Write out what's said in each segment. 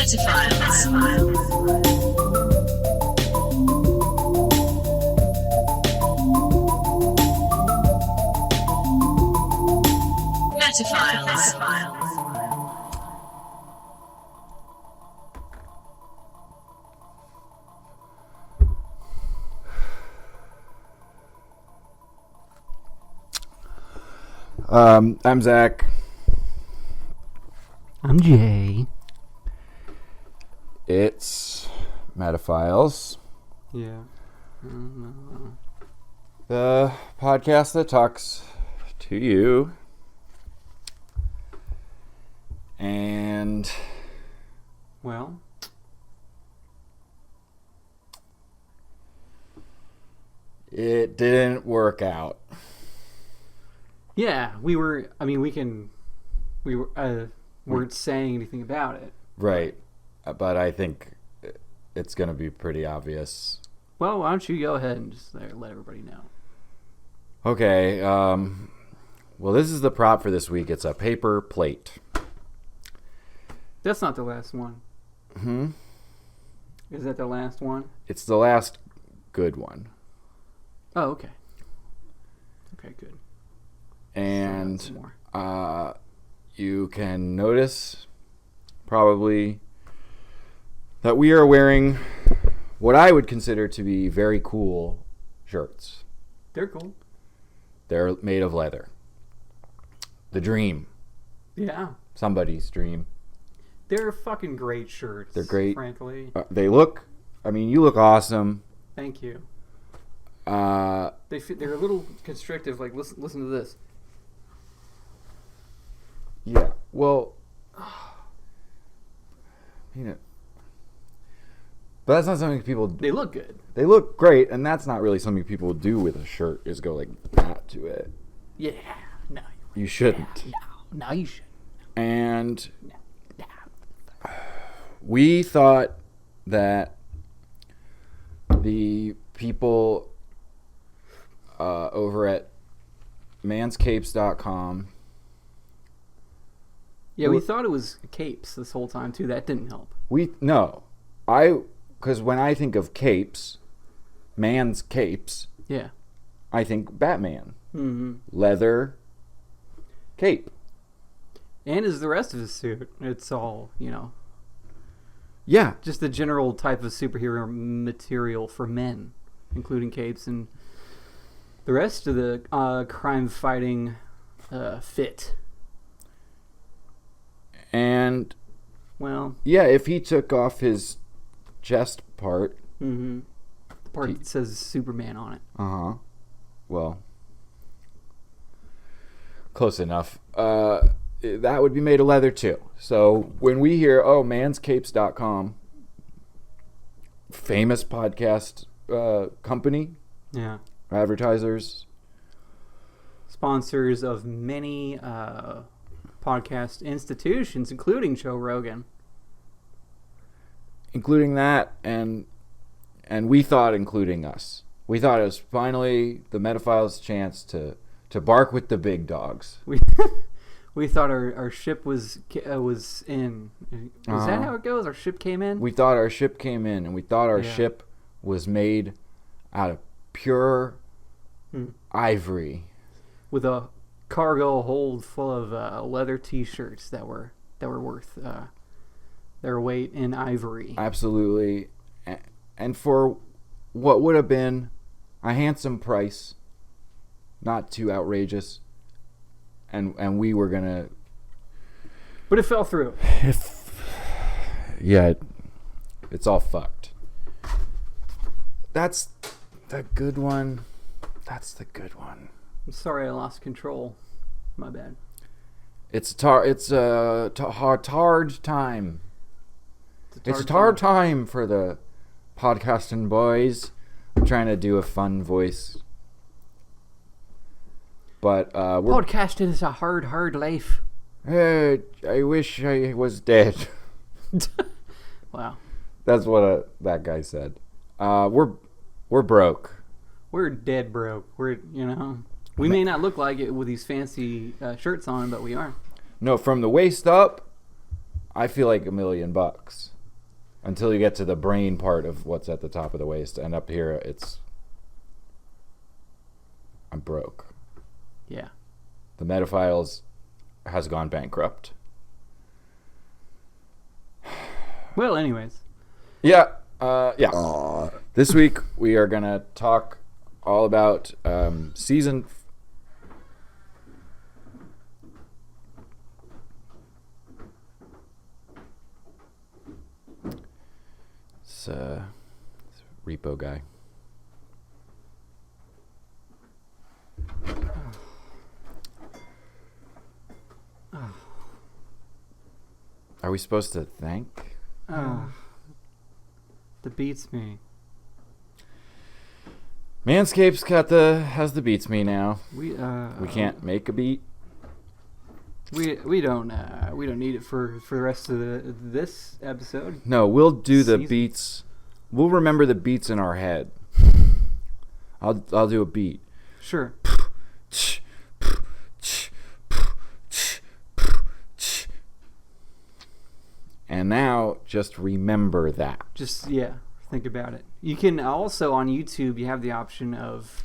I'm Zach. I'm Jay. It's Metaphiles. Yeah. The podcast that talks to you. And... well... it didn't work out. yeah, we weren't saying anything about it. Right. But I think it's going to be pretty obvious. Well, why don't you go ahead and just let everybody know. Okay. Well, this is the prop for this week. It's a paper plate. That's not the last one. Hmm? Is that the last one? It's the last good one. Oh, okay. Okay, good. And you can notice probably that we are wearing what I would consider to be very cool shirts. They're cool. They're made of leather. The dream. Yeah. Somebody's dream. They're fucking great shirts. They're great. Frankly. They look, you look awesome. Thank you. They're They're a little constrictive. Like, listen to this. Yeah. Well, but that's not something people do. They look good. They look great, and that's not really something people do with a shirt, is go like that to it. Yeah. No. You shouldn't. No, you shouldn't. And we thought that the people over at manscapes.com. Yeah, we thought it was capes this whole time too. That didn't help. Because when I think of capes, man's capes, Yeah. I think Batman. Mm-hmm. Leather cape. And as the rest of his suit, it's all, Yeah. just the general type of superhero material for men, including capes and the rest of the crime-fighting fit. And, well... yeah, if he took off his chest part... Mm-hmm. The part that says Superman on it. Uh-huh. Well, close enough. That would be made of leather, too. So when we hear, manscapes.com, famous podcast company, Yeah. advertisers, Sponsors of many podcast institutions, including Joe Rogan. including that, and we thought including us. We thought it was finally the Metaphiles' chance to bark with the big dogs. We thought our ship was in. Is that how it goes? Our ship came in? We thought our ship came in, and we thought our ship was made out of pure ivory. With a cargo hold full of leather T-shirts that were worth their weight in ivory. Absolutely. And for what would have been a handsome price, not too outrageous, and we were gonna... But it fell through. It's all fucked. That's the good one. That's the good one. I'm sorry I lost control. My bad. It's a hard time. It's a hard time for the podcasting boys. I'm trying to do a fun voice. But podcasting is a hard life. I wish I was dead. Wow. That's what that guy said. We're broke. We're dead broke. We may not look like it with these fancy shirts on, but we are. No, from the waist up, I feel like $1 million. until you get to the brain part of what's at the top of the waist, and up here I'm broke. Yeah. The Metaphiles has gone bankrupt. Well, anyways. Yeah. This week we are gonna talk all about season. It's repo guy. Are we supposed to thank? That beats me. Manscaped's has the beats me now. We can't make a beat. We don't need it for the rest of this episode. No, we'll do the beats. We'll remember the beats in our head. I'll do a beat. Sure. And now just remember that. Think about it. You can also on YouTube, you have the option of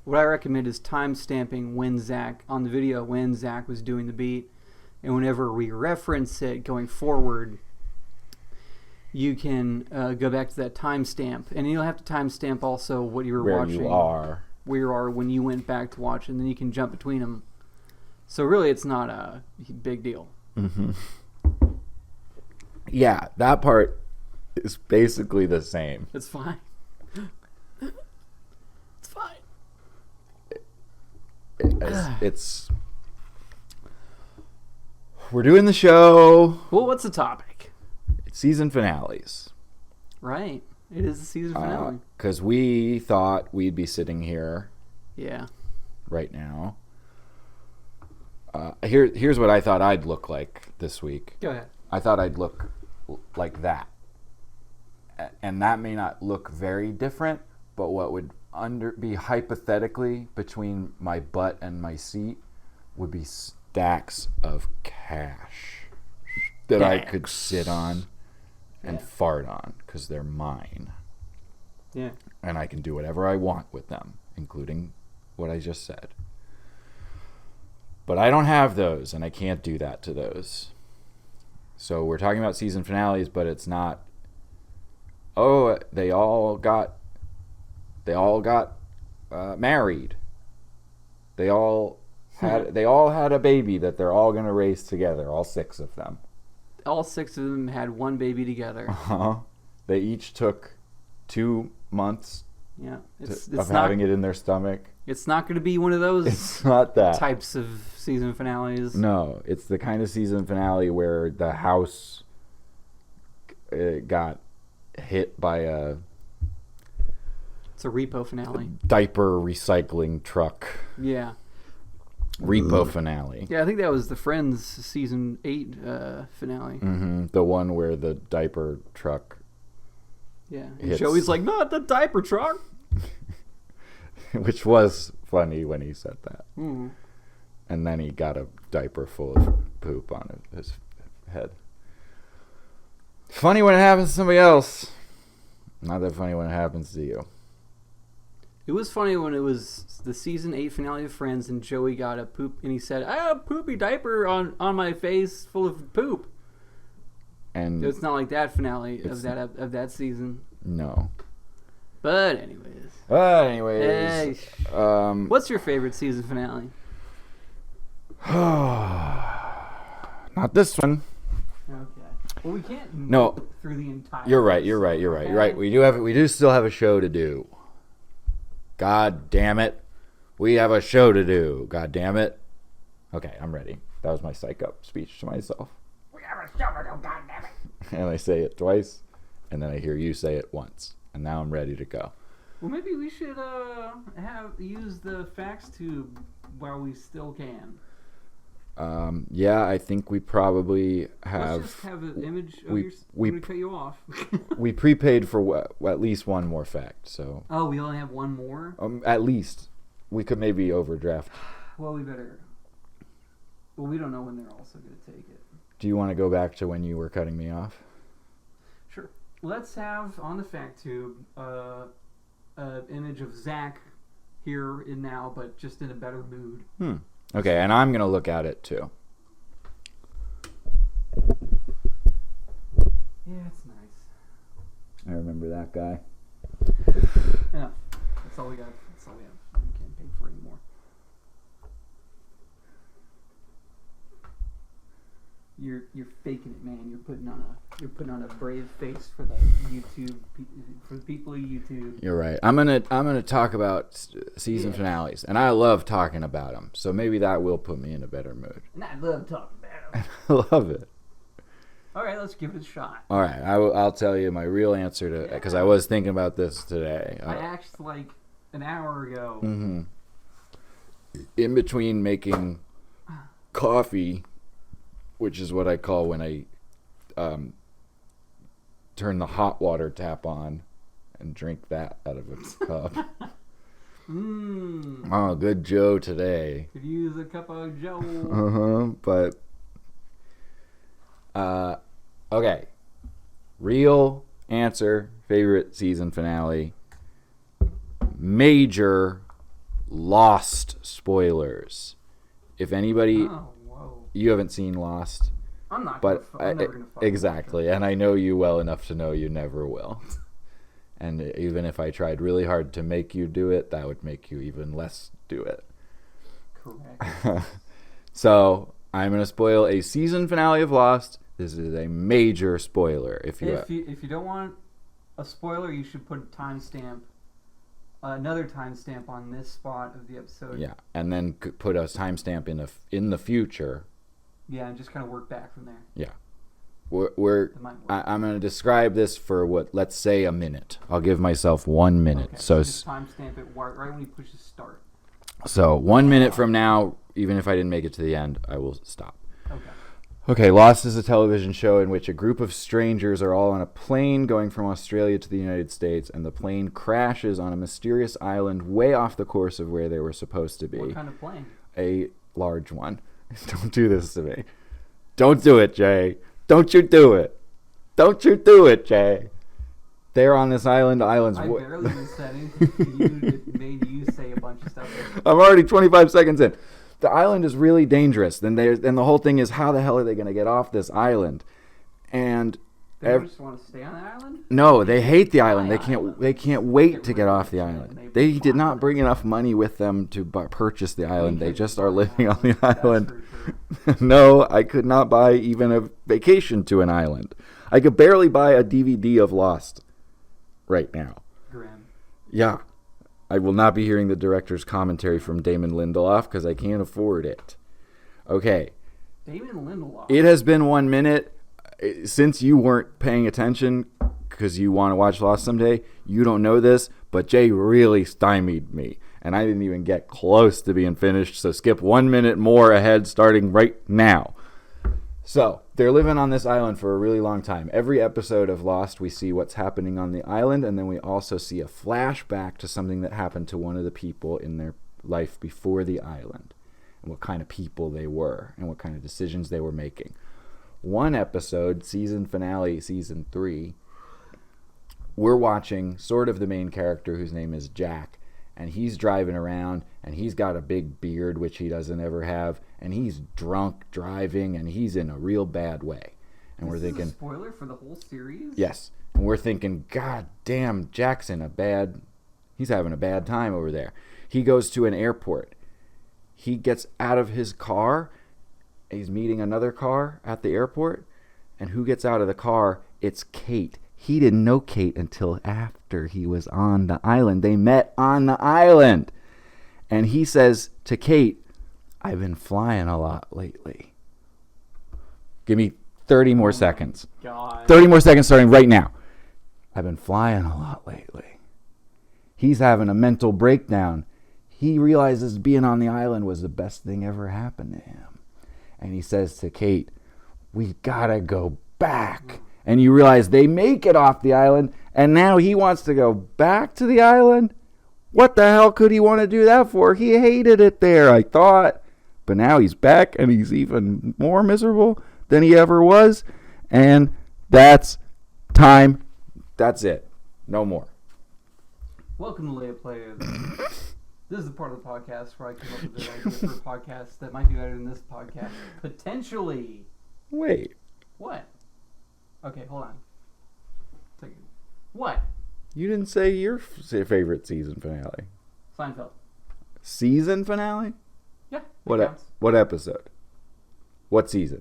what I recommend is time stamping when Zach was doing the beat, and whenever we reference it going forward, you can go back to that timestamp, and you'll have to timestamp also what you were watching, where you are when you went back to watch, and then you can jump between them. So really, it's not a big deal. Mm-hmm. Yeah, that part is basically the same. It's fine. It's fine. It's we're doing the show. Well, what's the topic? It's season finales. Right. It is the season finale. Because we thought we'd be sitting here. Yeah. Right now. Here's what I thought I'd look like this week. Go ahead. I thought I'd look like that. And that may not look very different, but what would be hypothetically between my butt and my seat would be stacks of cash that I could sit on and fart on because they're mine. Yeah. And I can do whatever I want with them, including what I just said. But I don't have those, and I can't do that to those. So we're talking about season finales, but it's not. Oh, they all got married. They all had a baby that they're all gonna raise together. All 6 of them. All 6 of them had one baby together. They each took 2 months. Yeah, having it in their stomach. It's not going to be one of those. It's not that types of season finales. No, it's the kind of season finale where the house got hit by It's a repo finale. Diaper recycling truck. Yeah. Repo finale. Yeah, I think that was the Friends season 8 finale. Mm-hmm. The one where the diaper truck. Yeah. And Joey's like, not the diaper truck. Which was funny when he said that. Mm-hmm. And then he got a diaper full of poop on his head. Funny when it happens to somebody else. Not that funny when it happens to you. It was funny when it was the season 8 finale of Friends and Joey got a poop and he said, I have a poopy diaper on my face full of poop. And it's not like that finale of that season. No. But anyways. What's your favorite season finale? Not this one. Okay. Well, we can't through the entire. You're right. We do still have a show to do. God damn it. We have a show to do. God damn it. Okay, I'm ready. That was my psych up speech to myself. We have a show to do, god damn it. And I say it twice, and then I hear you say it once. And now I'm ready to go. Well, maybe we should use the fax tube while we still can. Yeah, I think we probably have. Let's just have an image of we cut you off. We prepaid for at least one more fact, so. Oh, we only have one more? At least. We could maybe overdraft. Well, we better. Well, we don't know when they're also going to take it. Do you want to go back to when you were cutting me off? Sure. let's have on the fact tube image of Zach here and now, but just in a better mood. Okay, and I'm gonna look at it too. Yeah, it's nice. I remember that guy. Yeah, that's all we got. That's all we have. We can't pay for anymore. You're faking it, man. You're putting on a brave face for the YouTube, for the people of YouTube. You're right. I'm gonna talk about season finales, and I love talking about them. So maybe that will put me in a better mood. And I love talking about them. I love it. All right, let's give it a shot. All right, I'll tell you my real answer to, because I was thinking about this today. I asked like an hour ago. Mm-hmm. In between making coffee, which is what I call when I turn the hot water tap on and drink that out of a cup. Oh, good Joe today. Could use a cup of Joe. But okay. Real answer, favorite season finale. Major Lost spoilers. If anybody, you haven't seen Lost. I'm not. But I'm never gonna exactly, and I know you well enough to know you never will. And even if I tried really hard to make you do it, that would make you even less do it. Correct. So I'm going to spoil a season finale of Lost. This is a major spoiler. If you don't want a spoiler, you should put a timestamp, another timestamp on this spot of the episode. Yeah, and then put a timestamp in the future. Yeah, and just kind of work back from there. Yeah. I'm going to describe this for let's say a minute. I'll give myself 1 minute. Okay, so just timestamp it right when he pushes start. So 1 minute from now, even if I didn't make it to the end, I will stop. Okay. Okay, Lost is a television show in which a group of strangers are all on a plane going from Australia to the United States, and the plane crashes on a mysterious island way off the course of where they were supposed to be. What kind of plane? A large one. Don't do this to me. Don't do it, Jay. Don't you do it. Don't you do it, Jay. They're on this island. I barely even said anything to you that made you say a bunch of stuff. I'm already 25 seconds in. The island is really dangerous. And the whole thing is, how the hell are they going to get off this island? And they just want to stay on the island? No, they hate the island. They can't wait to get off the island. They did not bring enough money with them to purchase the island. They just are living on the island. No, I could not buy even a vacation to an island. I could barely buy a DVD of Lost right now. Grim. Yeah. I will not be hearing the director's commentary from Damon Lindelof because I can't afford it. Okay. Damon Lindelof. It has been 1 minute. Since you weren't paying attention because you want to watch Lost someday, you don't know this, but Jay really stymied me. And I didn't even get close to being finished, so skip 1 minute more ahead starting right now. So, they're living on this island for a really long time. Every episode of Lost, we see what's happening on the island, and then we also see a flashback to something that happened to one of the people in their life before the island, and what kind of people they were, and what kind of decisions they were making. One episode, season finale, season 3, we're watching sort of the main character whose name is Jack, and he's driving around, and he's got a big beard, which he doesn't ever have, and he's drunk driving, and he's in a real bad way. And we're thinking, is a spoiler for the whole series? Yes. And we're thinking, God damn, Jack's he's having a bad time over there. He goes to an airport. He gets out of his car. He's meeting another car at the airport. And who gets out of the car? It's Kate. He didn't know Kate until after he was on the island. They met on the island. And he says to Kate, I've been flying a lot lately. Give me 30 more seconds. God. 30 more seconds starting right now. I've been flying a lot lately. He's having a mental breakdown. He realizes being on the island was the best thing ever happened to him. And he says to Kate, we gotta go back. And you realize they make it off the island, and now he wants to go back to the island? What the hell could he want to do that for? He hated it there, I thought. But now he's back, and he's even more miserable than he ever was. And that's time That's it. No more. Welcome to Lay of Play. This is the part of the podcast where I come up with an idea for a podcast that might be better than this podcast. Potentially. Wait. What? Okay, hold on. What? You didn't say your favorite season finale. Seinfeld. Season finale? Yeah. What episode? What season?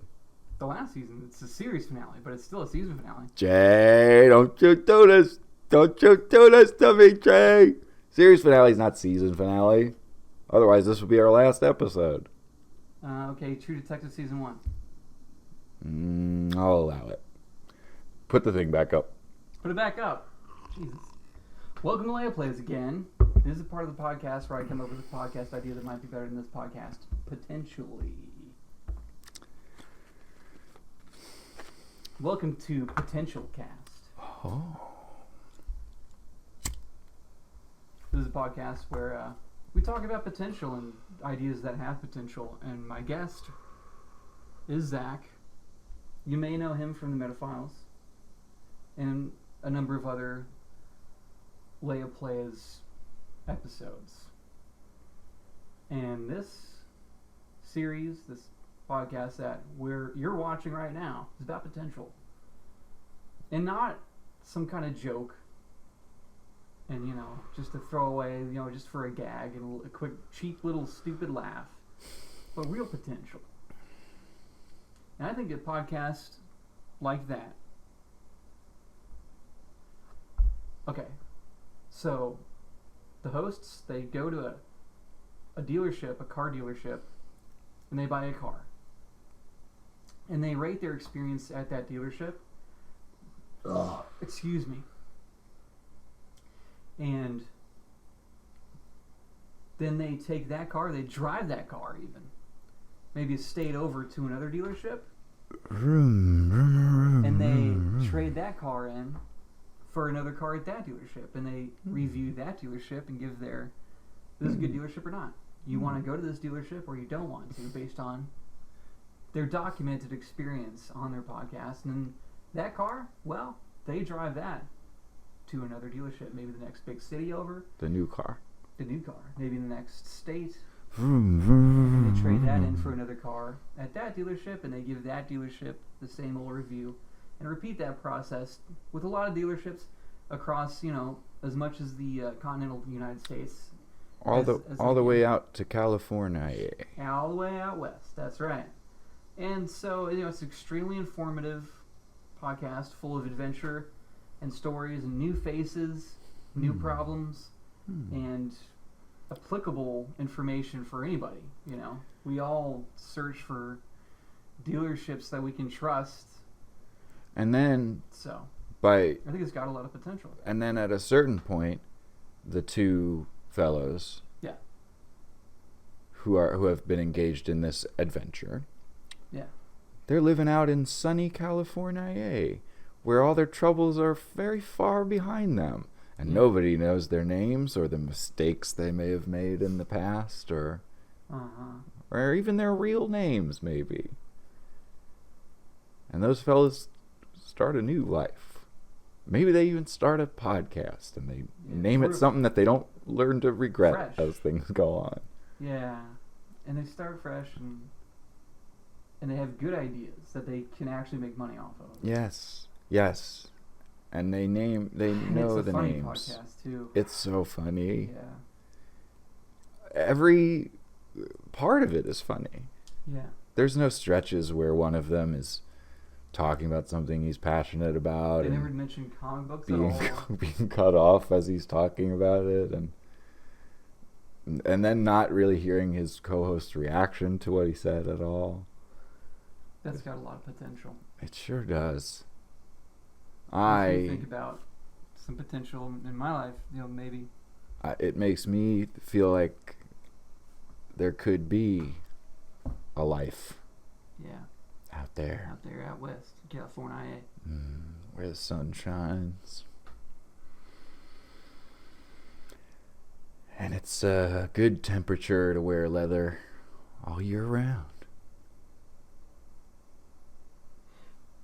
The last season. It's a series finale, but it's still a season finale. Jay, don't you do this. Don't you do this to me, Jay. Series finale is not season finale. Otherwise, this would be our last episode. Okay, True Detective Season 1. I'll allow it. Put the thing back up. Put it back up. Jesus. Welcome to Lay of Plays again. This is a part of the podcast where I come up with a podcast idea that might be better than this podcast. Potentially. Welcome to Potential Cast. Oh. This is a podcast where we talk about potential and ideas that have potential. And my guest is Zach. You may know him from the Metaphiles and a number of other Lay of Plays episodes. And this series, this podcast that you're watching right now, is about potential. And not some kind of joke. And, just to throw away, just for a gag and a quick, cheap little stupid laugh. But real potential. And I think a podcast like that. Okay. So, the hosts, they go to a dealership, a car dealership, and they buy a car. And they rate their experience at that dealership. Excuse me. And then they take that car, they drive that car even. Maybe a state over to another dealership. And they trade that car in for another car at that dealership. And they review that dealership and give this is a good dealership or not. You want to go to this dealership or you don't want to, based on their documented experience on their podcast. And that car, well, they drive that to another dealership, maybe the next big city over. The new car. Maybe the next state. And they trade that in for another car at that dealership, and they give that dealership the same old review, and repeat that process with a lot of dealerships across, as much as the continental United States. All the way out to California. All the way out west. That's right. And so, it's an extremely informative podcast full of adventure and stories and new faces, new problems, and applicable information for anybody. We all search for dealerships that we can trust. And then, I think it's got a lot of potential. And then at a certain point, the two fellows, who have been engaged in this adventure, they're living out in sunny California, where all their troubles are very far behind them. And nobody knows their names or the mistakes they may have made in the past or even their real names, maybe. And those fellas start a new life. Maybe they even start a podcast and they name it something that they don't learn to regret as things go on. Yeah. And they start fresh and they have good ideas that they can actually make money off of. Yes. And they know the names. It's a funny podcast too. It's so funny. Yeah. Every part of it is funny. Yeah. There's no stretches where one of them is talking about something he's passionate about. They never mention comic books at all. Being cut off as he's talking about it, and then not really hearing his co-host's reaction to what he said at all. That's got a lot of potential. It sure does. I think about some potential in my life, maybe. It makes me feel like there could be a life. Yeah. Out there. Out west, California. Where the sun shines. And it's a good temperature to wear leather all year round.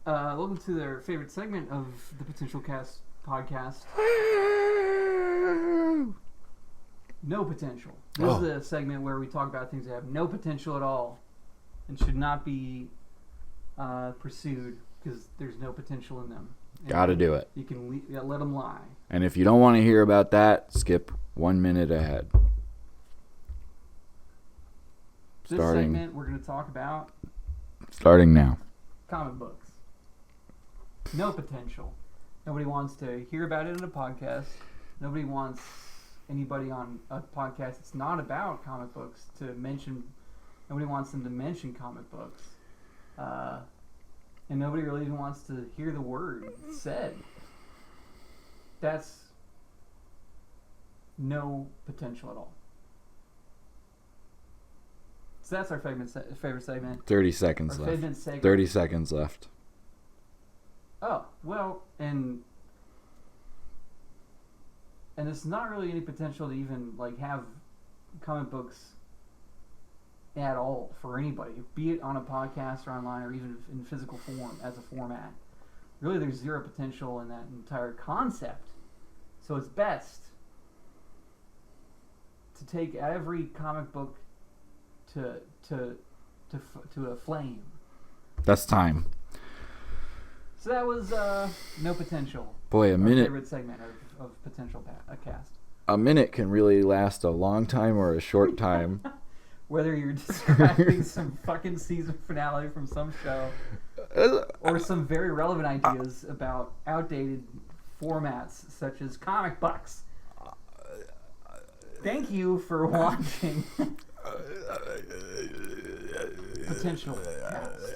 Welcome to their favorite segment of the Potential Cast podcast. No potential. This is a segment where we talk about things that have no potential at all and should not be pursued because there's no potential in them. Gotta do it. You can let them lie. And if you don't want to hear about that, skip 1 minute ahead. This segment, we're going to talk about starting now. comic books. No potential. Nobody wants to hear about it in a podcast. Nobody wants anybody on a podcast that's not about comic books to mention. Nobody wants them to mention comic books. And nobody really even wants to hear the word said. That's no potential at all. So that's our favorite segment. 30 seconds Our left. favorite segment. 30 seconds left. Oh, well, and there's not really any potential to even like have comic books at all for anybody, be it on a podcast or online or even in physical form as a format. Really, there's zero potential in that entire concept. So it's best to take every comic book to a flame. That's time. So that was no potential. Boy, a minute. Favorite segment of potential cast. A minute can really last a long time or a short time. Whether you're describing some fucking season finale from some show or some very relevant ideas about outdated formats such as comic books. Thank you for watching Potential Cast.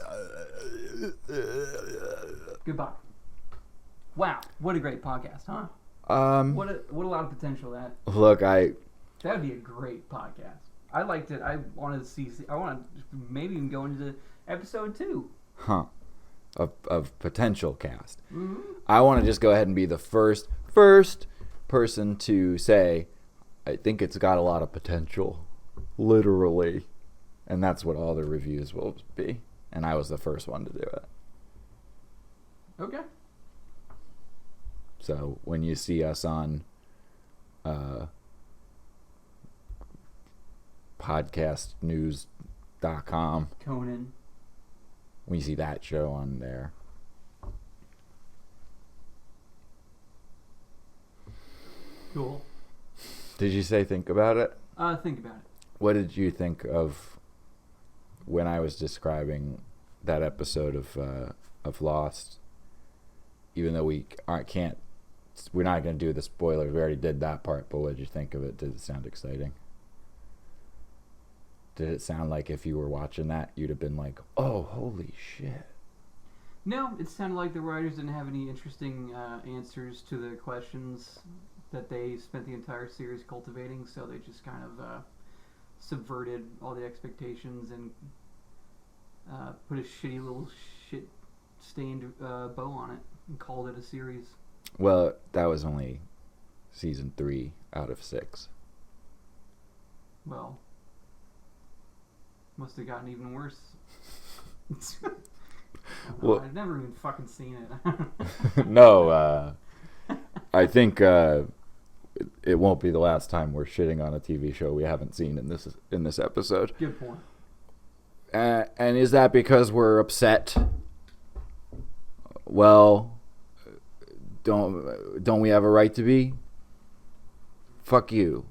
Goodbye. Wow, what a great podcast, huh? What a lot of potential that. Look, that would be a great podcast. I liked it. I wanted to see. I want to maybe even go into episode 2. Huh? Of potential cast. Mm-hmm. I want to just go ahead and be the first person to say, I think it's got a lot of potential, literally, and that's what all the reviews will be. And I was the first one to do it. Okay. So when you see us on podcastnews.com, Conan. when you see that show on there. Cool. Did you say think about it? Think about it. What did you think of when I was describing that episode of Lost? Even though we're not going to do the spoilers. We already did that part. But what did you think of it? Did it sound exciting? Did it sound like if you were watching that, you'd have been like, "Oh, holy shit"? No, it sounded like the writers didn't have any interesting answers to the questions that they spent the entire series cultivating, so they just kind of subverted all the expectations and put a shitty little shit-stained bow on it and called it a series. Well, that was only season 3 out of 6. Well, must have gotten even worse. Well, I've never even fucking seen it. No, I think it won't be the last time we're shitting on a TV show we haven't seen in this episode. Good point. And is that because we're upset? Well, don't we have a right to be? Fuck you.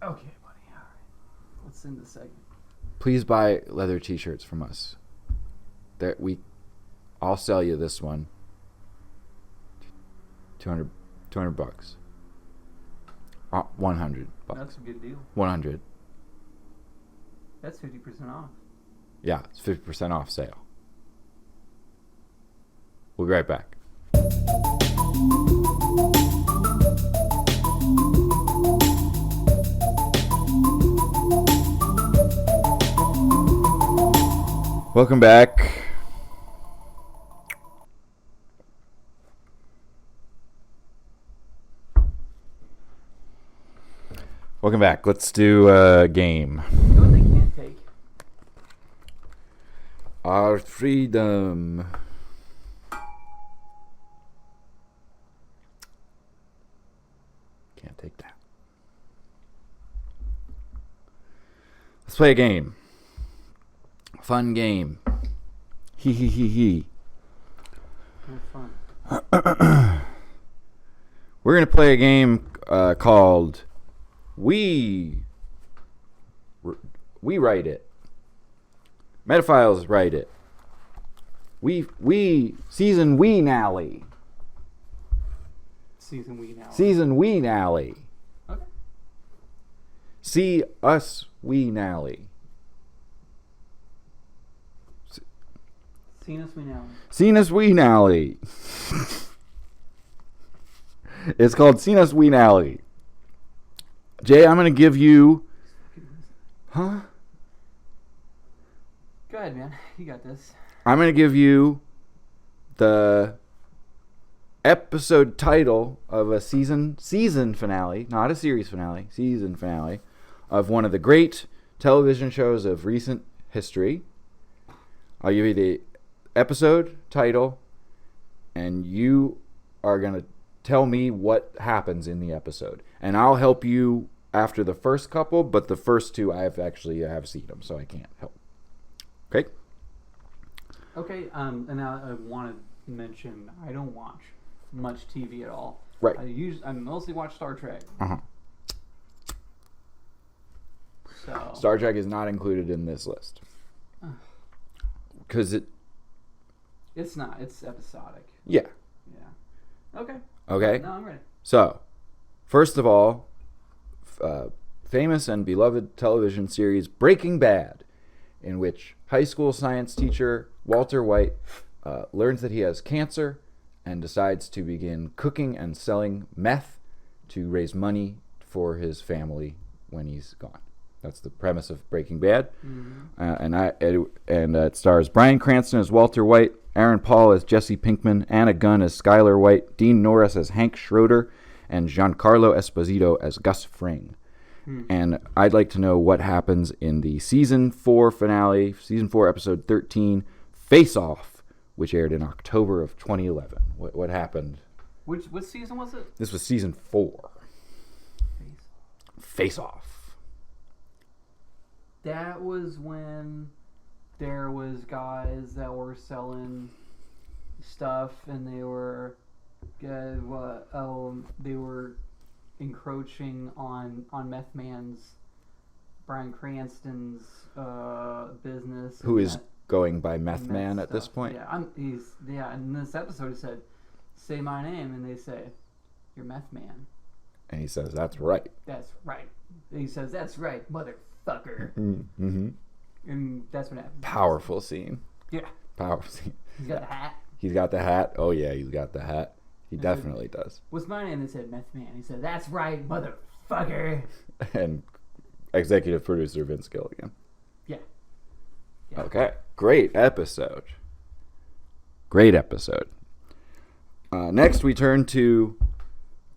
Okay, buddy. All right. Let's end the segment. Please buy leather t-shirts from us. I'll sell you this one. $200 bucks. 100 bucks. That's a good deal. 100. That's 50% off. Yeah, it's 50% off sale. We'll be right back. Welcome back. Welcome back. Let's do a game. You know what they can't take? Our freedom. Let's play a game. Fun game. Hee hee hee hee. Have fun. We're going to play a game called We Write It. Metaphiles write it. Season we nally. Season we now. Season we nally. Okay. See us we nally. Seen us we now. Seen us we nally. It's called Seen us we nally. Jay, I'm going to give you... Huh? Go ahead, man. You got this. I'm going to give you the episode title of a season finale, not a series finale, season finale of one of the great television shows of recent history. I'll give you the episode title, and you are going to tell me what happens in the episode. And I'll help you after the first couple, but the first two I have seen them, so I can't help. Okay? Okay, and now I want to mention I don't watch much TV at all. Right. I mostly watch Star Trek. Uh-huh. So Star Trek is not included in this list. Because it's not. It's episodic. Yeah. Yeah. Okay. Okay? No, I'm ready. So, first of all, famous and beloved television series Breaking Bad, in which high school science teacher Walter White learns that he has cancer and decides to begin cooking and selling meth to raise money for his family when he's gone. That's the premise of Breaking Bad. Mm-hmm. And it stars Bryan Cranston as Walter White, Aaron Paul as Jesse Pinkman, Anna Gunn as Skylar White, Dean Norris as Hank Schroeder, and Giancarlo Esposito as Gus Fring. And I'd like to know what happens in the season 4 finale, season 4 episode 13, Face Off, which aired in October of 2011. What happened? What season was it? This was season 4. Face Off. That was when there was guys that were selling stuff, and they were encroaching on Meth Man's, Bryan Cranston's business. Who is going by Meth Man at stuff. this point? Yeah, in this episode he said, "Say my name," and they say, "You're Meth Man." And he says, "That's right." That's right. And he says, "That's right, motherfucker." Mm-hmm. And that's what happens. Powerful scene. Yeah. Powerful scene. He's got the hat. He's got the hat. Oh, yeah, he's got the hat. He definitely does. What's my name? They said Meth Man. He said, "That's right, motherfucker." And executive producer Vince Gilligan. Yeah. Okay. Great episode. Great episode. Next, we turn to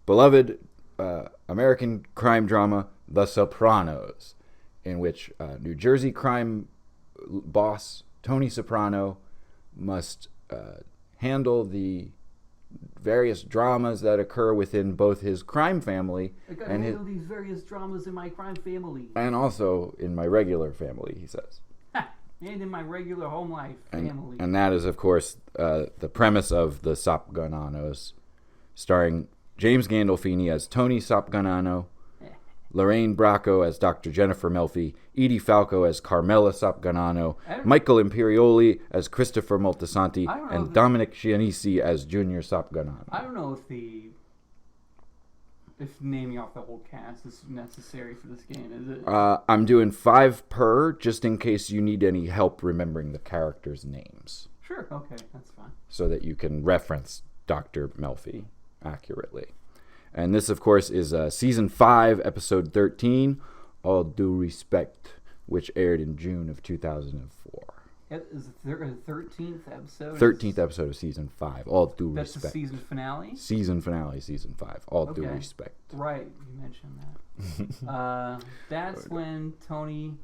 beloved American crime drama, The Sopranos, in which New Jersey crime boss Tony Soprano must handle the various dramas that occur within both his crime family I gotta and handle these various dramas in my crime family. and also in my regular family, he says. And in my regular home life family. And that is, of course, the premise of The Sopgonanos, starring James Gandolfini as Tony Sopgonano, Lorraine Bracco as Dr. Jennifer Melfi, Edie Falco as Carmela Sopgonano, Michael Imperioli as Christopher Moltisanti, and Dominic Giannisi as Junior Sopgonano. I don't know if naming off the whole cast is necessary for this game, is it? I'm doing 5 per, just in case you need any help remembering the characters' names. Sure, okay, that's fine. So that you can reference Dr. Melfi accurately. And this, of course, is Season 5, Episode 13, All Due Respect, which aired in June of 2004. Is the 13th episode? 13th episode of Season 5, All Due That's Respect. the season finale? Season finale, Season 5, All Due Respect. Right, you mentioned that. That's when Tony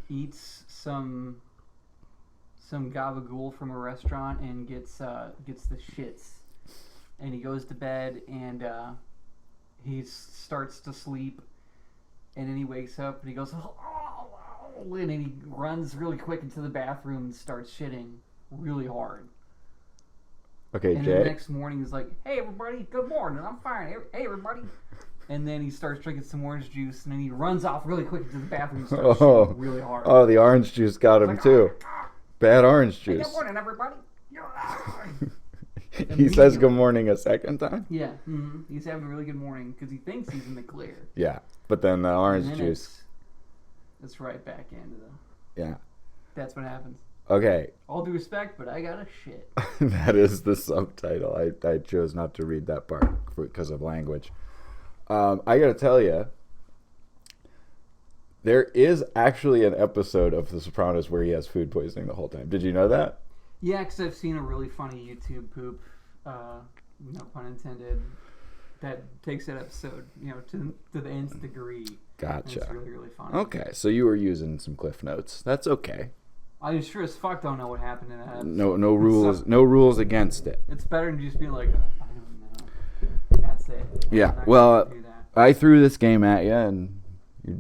eats some gabagool from a restaurant and gets the shits. And he goes to bed and he starts to sleep, And then he wakes up and he goes, and then he runs really quick into the bathroom and starts shitting really hard. Okay, and Jay. then the next morning he's like, hey everybody, good morning, I'm fine. Hey everybody. And then he starts drinking some orange juice, and then he runs off really quick into the bathroom and starts shitting really hard. Oh, the orange juice got him too. Bad orange juice. Hey, good morning everybody. He says good morning a second time? Yeah, he's having a really good morning because he thinks he's in the clear. Yeah, but then the orange juice. It's right back into the... Yeah. That's what happens. Okay. All due respect, but I got a shit. That is the subtitle. I chose not to read that part because of language. I got to tell you, there is actually an episode of The Sopranos where he has food poisoning the whole time. Did you know that? Yeah, because I've seen a really funny YouTube poop, no pun intended, that takes that episode, to the nth degree. Gotcha. It's really, really funny. Okay, so you were using some Cliff Notes. That's okay. I sure as fuck don't know what happened in that episode. No rules. No rules against it. It's better than just be like, I don't know. And that's it. Yeah. Well, I threw this game at you, and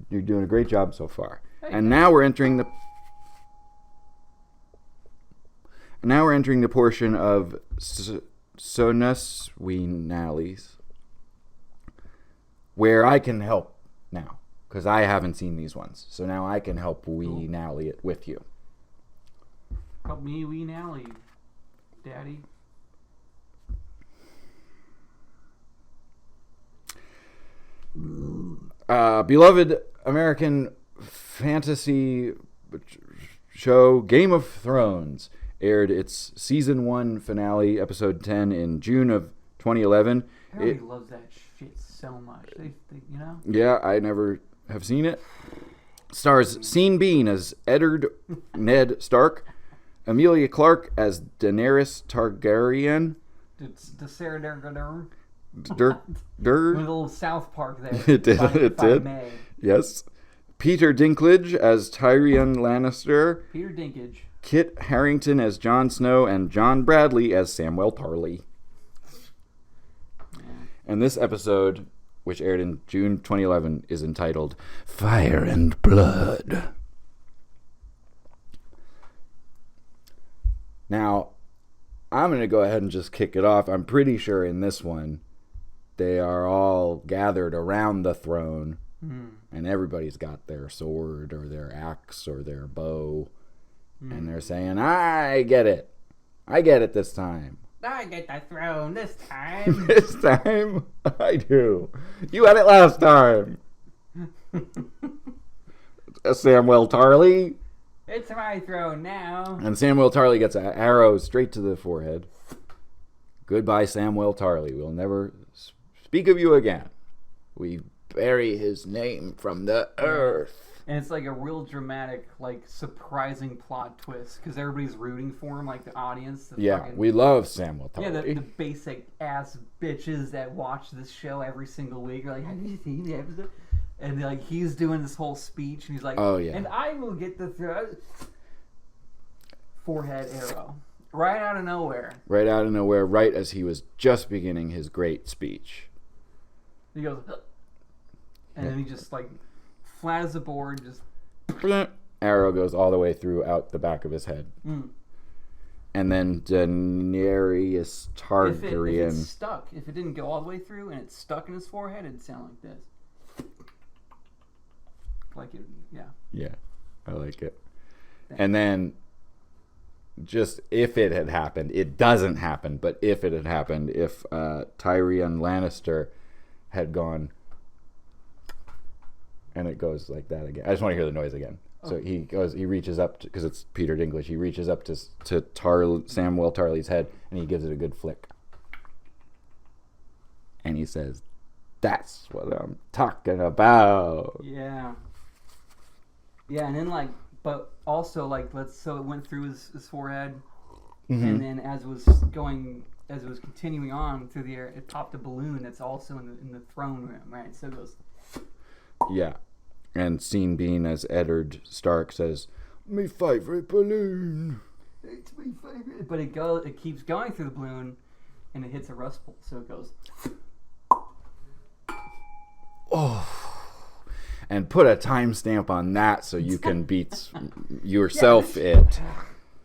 you're doing a great job so far. Hey, and now we're entering the. Now we're entering the portion of Sonus Weenalies, where I can help now, because I haven't seen these ones. So now I can help Weenally it with you. Help me Weenally, Daddy. Beloved American fantasy show Game of Thrones aired its season 1 finale, episode 10, in June of 2011. Everybody loves that shit so much. They Yeah, I never have seen it. Stars Sean Bean as Eddard Ned Stark, Emilia Clarke as Daenerys Targaryen. The Sarah Durr. Durr. With a little South Park there. It did. It did. Yes. Peter Dinklage as Tyrion Lannister. Peter Dinklage. Kit Harington as Jon Snow, and John Bradley as Samwell Tarly. Yeah. And this episode, which aired in June 2011, is entitled Fire and Blood. Now, I'm going to go ahead and just kick it off. I'm pretty sure in this one, they are all gathered around the throne, and everybody's got their sword or their axe or their bow. And they're saying, I get it. I get it this time. I get the throne this time. This time, I do. You had it last time. Samwell Tarly. It's my throne now. And Samwell Tarly gets an arrow straight to the forehead. Goodbye, Samwell Tarly. We'll never speak of you again. We bury his name from the earth. And it's like a real dramatic, like, surprising plot twist because everybody's rooting for him, like the audience. We love Samwell Tarly. Yeah, the basic ass bitches that watch this show every single week are like, have you seen the episode? And like he's doing this whole speech, and he's like, oh yeah, and I will get the throne. Forehead arrow, right out of nowhere. Right out of nowhere, right as he was just beginning his great speech. He goes, and then he just like. Flat as a board, just arrow goes all the way through out the back of his head, and then Daenerys Targaryen. If it's stuck, if it didn't go all the way through and it's stuck in his forehead, it'd sound like this, like it, yeah. Yeah, I like it. And then, just if it had happened, it doesn't happen, but if it had happened, if Tyrion Lannister had gone. And it goes like that again. I just want to hear the noise again. Oh. So he reaches up, because it's Peter Dinklage, he reaches up to Samwell Tarly's head, and he gives it a good flick. And he says, that's what I'm talking about. Yeah. Yeah, and then but also so it went through his forehead, and then as it was continuing on through the air, it popped a balloon that's also in the throne room, right? So it goes... Yeah, and Sean Bean as Eddard Stark says, "My favorite balloon." It's my favorite. But it keeps going through the balloon, and it hits a rust pole, so it goes. Oh, and put a timestamp on that so you can beat yourself it.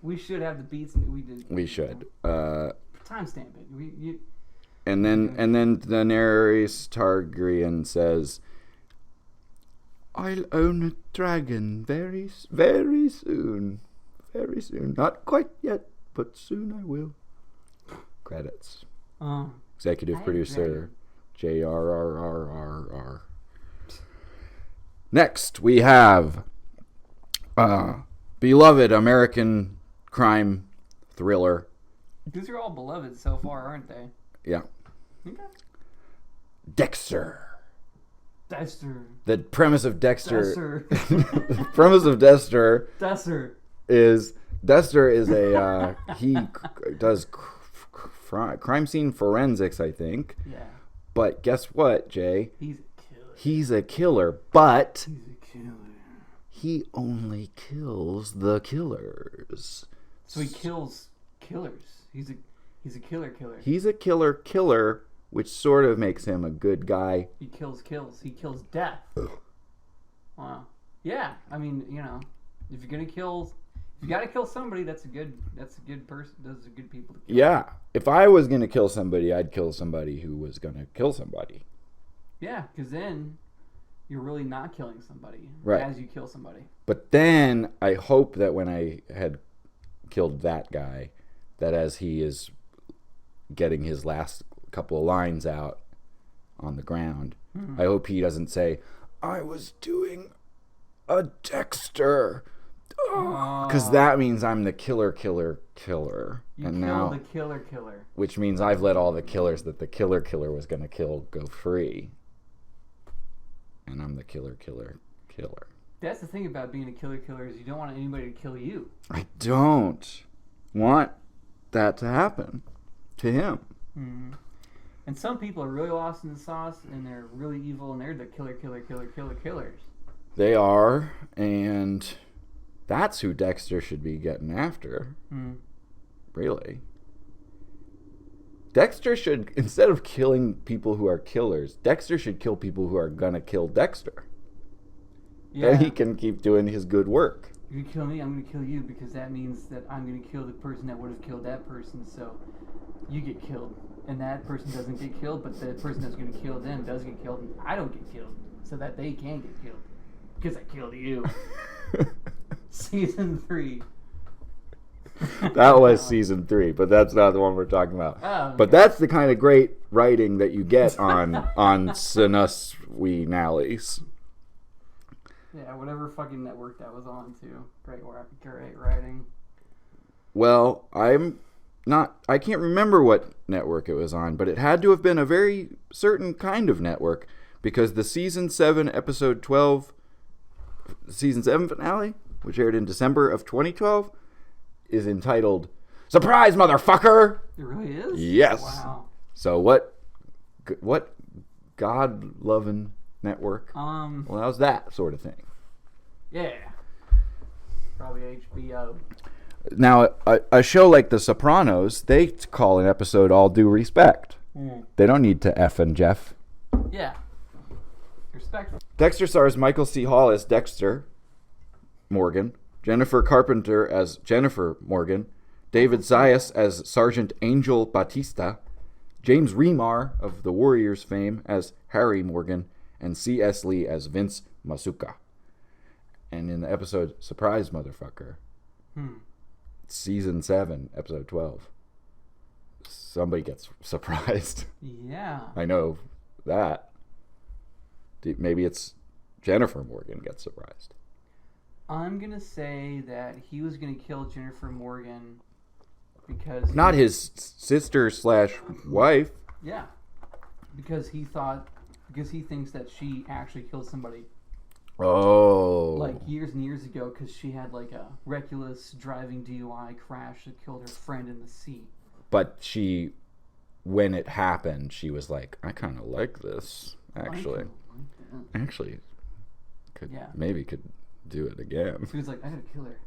We should have the beats. We did. We should. Timestamp it. And then Daenerys Targaryen says, "I'll own a dragon very, very soon. Very soon. Not quite yet, but soon I will." Credits. Executive producer JRRRRR. Next, we have beloved American crime thriller. These are all beloved so far, aren't they? Yeah. Okay. Dexter. The premise of Dexter. The premise of Dexter. Dexter is a he does crime scene forensics, I think. Yeah. But guess what, Jay? He's a killer. But He's a killer. He only kills the killers. So he kills killers. He's a killer. He's a killer, which sort of makes him a good guy. He kills. He kills death. Wow. Yeah. I mean, if you're gonna kill, if you gotta kill somebody, that's a good person. Those are good people to kill. Yeah. If I was gonna kill somebody, I'd kill somebody who was gonna kill somebody. Yeah, because then you're really not killing somebody as you kill somebody. But then I hope that when I had killed that guy, that as he is getting his last couple of lines out on the ground, I hope he doesn't say, "I was doing a Dexter." Because that means I'm the killer. You and kill now the killer. Which means I've let all the killers that the killer was going to kill go free. And I'm the killer. That's the thing about being a killer is you don't want anybody to kill you. I don't want that to happen to him. Mm-hmm. And some people are really lost in the sauce, and they're really evil, and they're the killers. They are, and that's who Dexter should be getting after. Really. Dexter should, instead of killing people who are killers, Dexter should kill people who are gonna kill Dexter. Yeah. Then he can keep doing his good work. If you kill me, I'm gonna kill you, because that means that I'm gonna kill the person that would have killed that person, so you get killed. And that person doesn't get killed, but the person that's gonna kill them does get killed, and I don't get killed, so that they can get killed. Because I killed you. Season 3. That was season 3, but that's not the one we're talking about. Oh, okay. But that's the kind of great writing that you get on Synopsis. Yeah, whatever fucking network that was on too. Great writing. Well, I can't remember what network it was on, but it had to have been a very certain kind of network, because the season 7 episode 12 season 7 finale, which aired in December of 2012, is entitled "Surprise, Motherfucker!" It really is? Yes. Wow. So what God-loving network allows that sort of thing? Yeah. Probably HBO. Now, a show like The Sopranos, they call an episode "All Due Respect." They don't need to F and Jeff. Yeah. Respectful. Dexter stars Michael C. Hall as Dexter Morgan, Jennifer Carpenter as Jennifer Morgan, David Zayas as Sergeant Angel Batista, James Remar of The Warriors fame as Harry Morgan, and C.S. Lee as Vince Masuka. And in the episode "Surprise, Motherfucker," season 7, episode 12, somebody gets surprised. Yeah. I know that. Maybe it's Jennifer Morgan gets surprised. I'm going to say that he was going to kill Jennifer Morgan because... Not his sister/wife. Yeah. Because he thinks that she actually killed somebody. Oh. Like years and years ago, because she had like a reckless driving DUI crash that killed her friend in the seat. But when it happened, she was like, I kind of like this, actually. Maybe could do it again. She was like, I gotta kill her.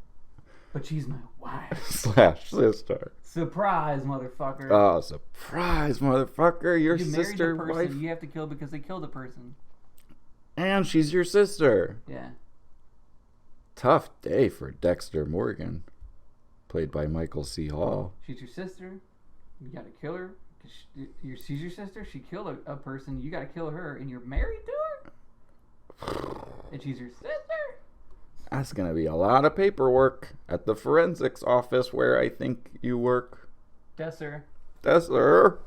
But she's my wife. /sister. Surprise, motherfucker. Oh, surprise, motherfucker. Your you sister, married the person wife. you have to kill because they killed a person. And she's your sister. Yeah. Tough day for Dexter Morgan, played by Michael C. Hall. She's your sister. You gotta kill her. She's your sister. She killed a person. You gotta kill her, and you're married to her. And she's your sister. That's gonna be a lot of paperwork at the forensics office where I think you work. Desser. Dexter.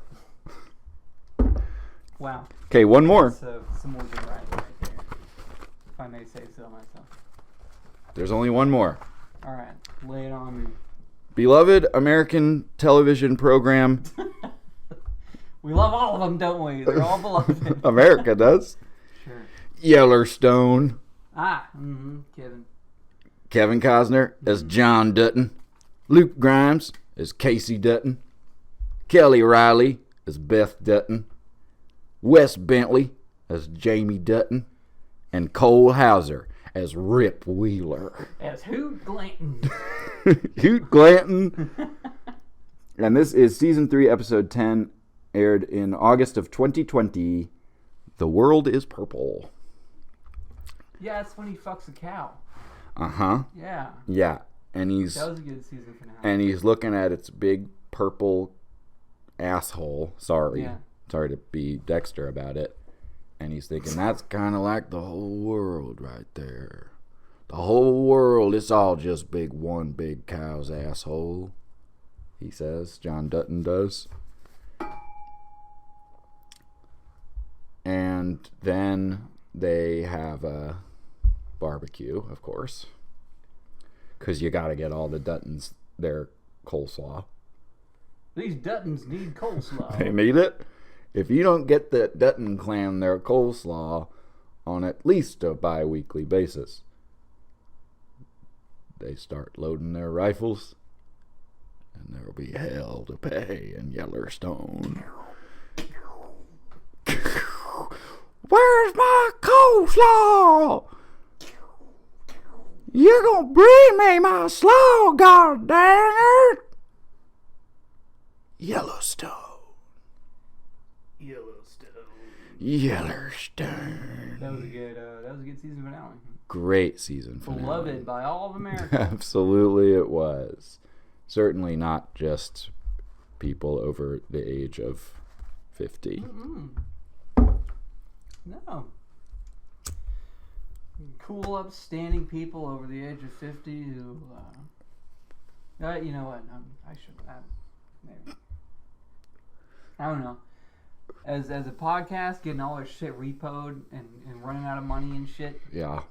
Wow. Okay, one more. So some more good writing right there, if I may say so myself. There's only one more. All right, lay it on me. Beloved American television program. We love all of them, don't we? They're all beloved. America does. Sure. Yellowstone. Kevin. Kevin Costner as John Dutton. Luke Grimes as Casey Dutton. Kelly Riley as Beth Dutton. Wes Bentley as Jamie Dutton. And Cole Hauser as Rip Wheeler. As Hoot Glanton. Hoot Glanton. And this is season 3, episode 10, aired in August of 2020. The World is Purple. Yeah, that's when he fucks a cow. Uh-huh. Yeah. Yeah. And That was a good season finale. and he's looking at its big purple asshole. Sorry. Yeah. Sorry to be Dexter about it. And he's thinking, that's kind of like the whole world right there. The whole world, it's all just one big cow's asshole, he says. John Dutton does. And then they have a barbecue, of course. Because you got to get all the Duttons their coleslaw. These Duttons need coleslaw. They need it. If you don't get the Dutton clan their coleslaw on at least a bi-weekly basis, they start loading their rifles, and there'll be hell to pay in Yellowstone. Where's my coleslaw? You're gonna bring me my slaw, god dang it! Yellowstone. Yellowstone. That was a good season finale. Great season finale. Beloved by all of America. Absolutely it was. Certainly not just people over the age of 50. No. Cool, upstanding people over the age of 50 who, you know what? Maybe. I don't know. As a podcast, getting all their shit repoed and running out of money and shit. Yeah.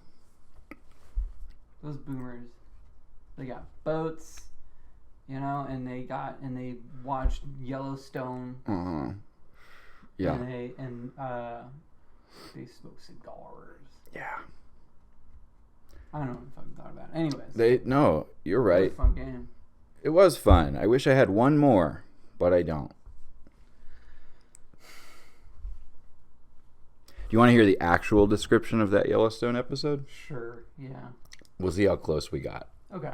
Those boomers, they got boats, and they watched Yellowstone. Yeah. And they smoke cigars. Yeah. I don't know what the fuck I'm talking about. Anyways. No, you're right. It was a fun game. It was fun. I wish I had one more, but I don't. Do you want to hear the actual description of that Yellowstone episode? Sure, yeah. We'll see how close we got. Okay.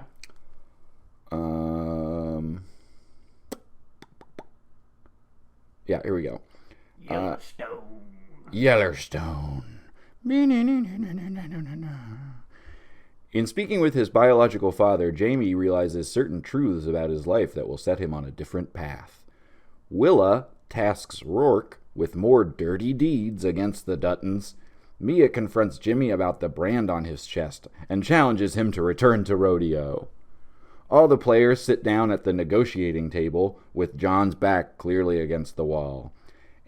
Yeah, here we go. Yellowstone. Yellowstone. In speaking with his biological father, Jamie realizes certain truths about his life that will set him on a different path. Willa tasks Rourke with more dirty deeds against the Duttons. Mia confronts Jimmy about the brand on his chest and challenges him to return to rodeo. All the players sit down at the negotiating table, with John's back clearly against the wall.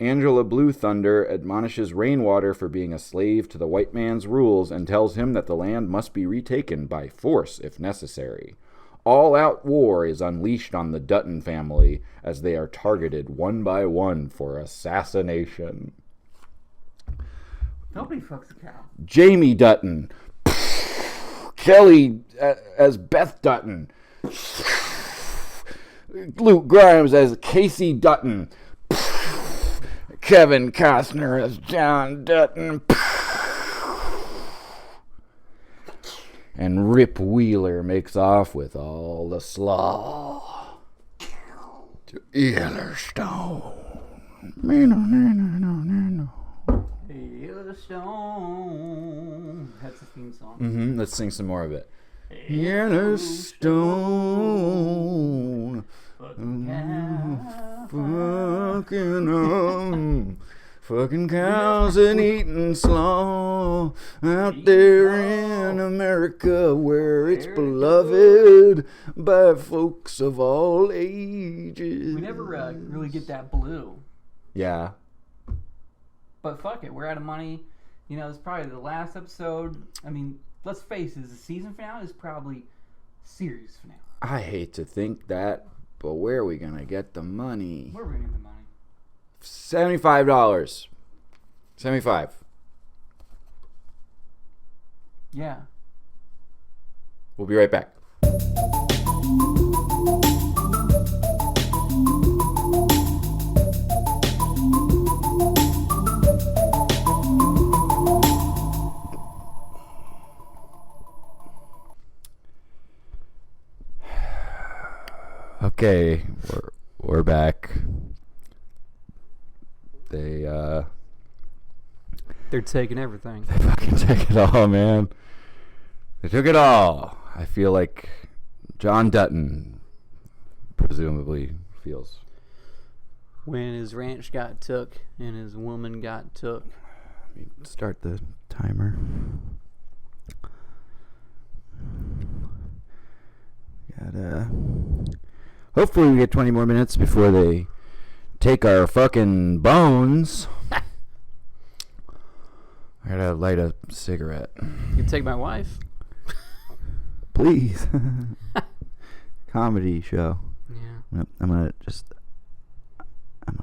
Angela Blue Thunder admonishes Rainwater for being a slave to the white man's rules and tells him that the land must be retaken by force if necessary. All-out war is unleashed on the Dutton family as they are targeted one by one for assassination. Nobody fucks a cow. Jamie Dutton. Kelly as Beth Dutton. Luke Grimes as Casey Dutton. Kevin Costner as John Dutton. And Rip Wheeler makes off with all the slaw to Yellowstone. Yellowstone. a stone. That's the theme song. Mm-hmm. Let's sing some more of it. Yellowstone. Fucking cows and eating slaw out there in America where it's beloved by folks of all ages. We never really get that blue. Yeah. But fuck it, we're out of money. You know, it's probably the last episode. I mean, let's face it, the season finale is probably series finale. I hate to think that, but where are we going to get the money? Where are we going to get the money? $75. 75. Yeah. We'll be right back. Okay, we're back. They're taking everything. They fucking took it all, man. They took it all. I feel like John Dutton presumably feels. When his ranch got took and his woman got took. Let me start the timer. Hopefully we get 20 more minutes before they take our fucking bones. I gotta light a cigarette. You can take my wife. Please. Comedy show. Yeah. Nope, I'm gonna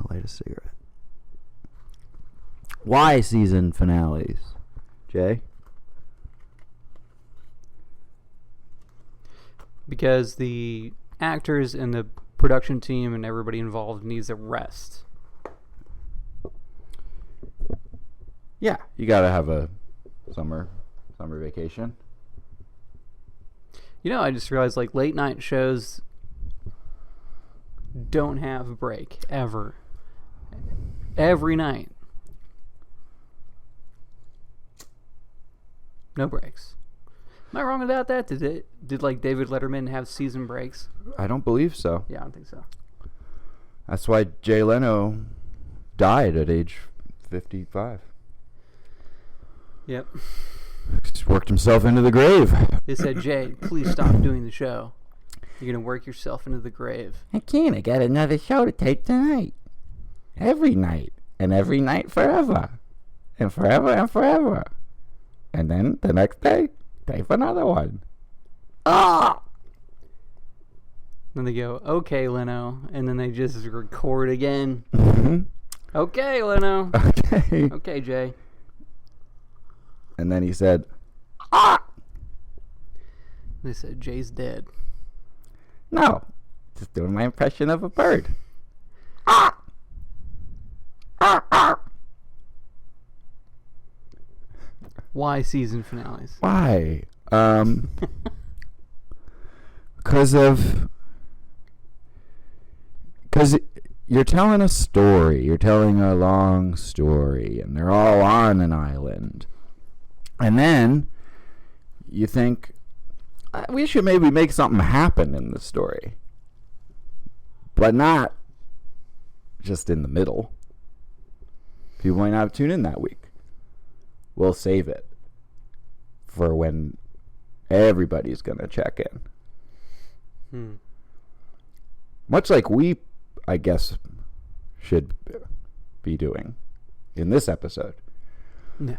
light a cigarette. Why season finales, Jay? Because the actors and the production team and everybody involved needs a rest. Yeah, you gotta have a summer vacation. You know, I just realized like late night shows don't have a break ever. Every night. No breaks. Am I wrong about that? Did like David Letterman have season breaks? I don't believe so. Yeah, I don't think so. That's why Jay Leno died at age 55. Yep. Just worked himself into the grave. They said, Jay, please stop doing the show. You're going to work yourself into the grave. I can't. I got another show to tape tonight. Every night. And every night forever. And forever and forever. And then the next day, tape another one. Ah! Then they go, okay, Leno. And then they just record again. Mm-hmm. Okay, Leno. Okay. Okay, Jay. And then he said, ah! They said, Jay's dead. No. Just doing my impression of a bird. Ah! Ah! Ah! Why season finales? Why? Because you're telling a story. You're telling a long story, and they're all on an island. And then you think, we should maybe make something happen in the story. But not just in the middle. People might not tune in that week. We'll save it for when everybody's going to check in. Much like we, I guess, should be doing in this episode. Yeah.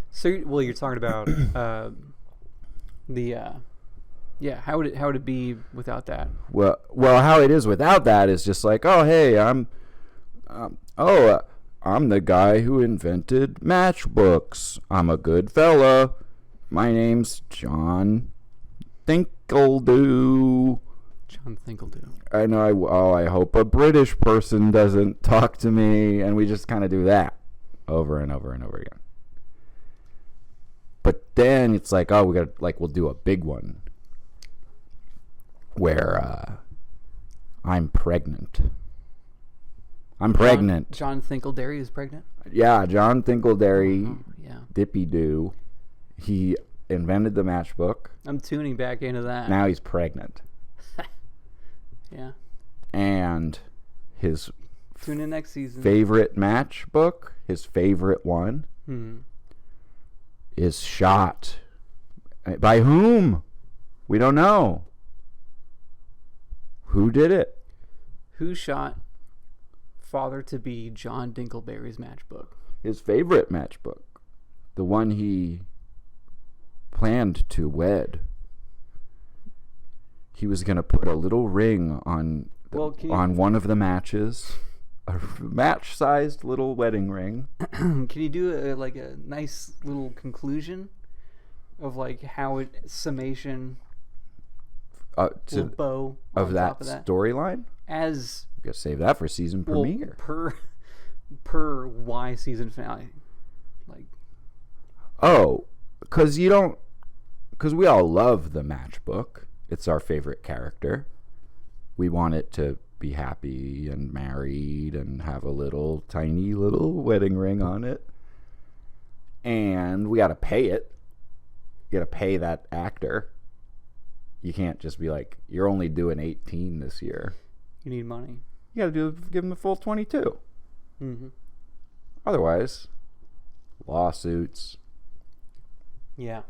So, you're talking about how would it be without that? Well, how it is without that is just like, oh, hey, I'm the guy who invented matchbooks. I'm a good fella. My name's John Thinkledew. John Thinkledew. I know. I hope a British person doesn't talk to me, and we just kind of do that over and over and over again. But then it's like, oh, we'll do a big one where I'm pregnant. I'm pregnant. John Thinkleberry is pregnant? Yeah, John Thinkleberry Yeah. Dippy Doo. He invented the matchbook. I'm tuning back into that. Now he's pregnant. Yeah. And his Tune in next season. favorite matchbook, his favorite one, is shot. By whom? We don't know. Who did it? Who shot father-to-be John Dinkelberry's matchbook? His favorite matchbook. The one he planned to wed. He was going to put a little ring on one of the matches. A match-sized little wedding ring. Can you do a nice little conclusion of like how it summation little bow of on that top of that storyline? As We gotta save that for season premiere. per Y season finale. Like, because we all love the matchbook. It's our favorite character. We want it to be happy and married and have a tiny little wedding ring on it. And we got to pay it. You got to pay that actor. You can't just be like, you're only doing 18 this year. you need money. You got to give him the full 22. Mm-hmm. Otherwise, lawsuits. Yeah.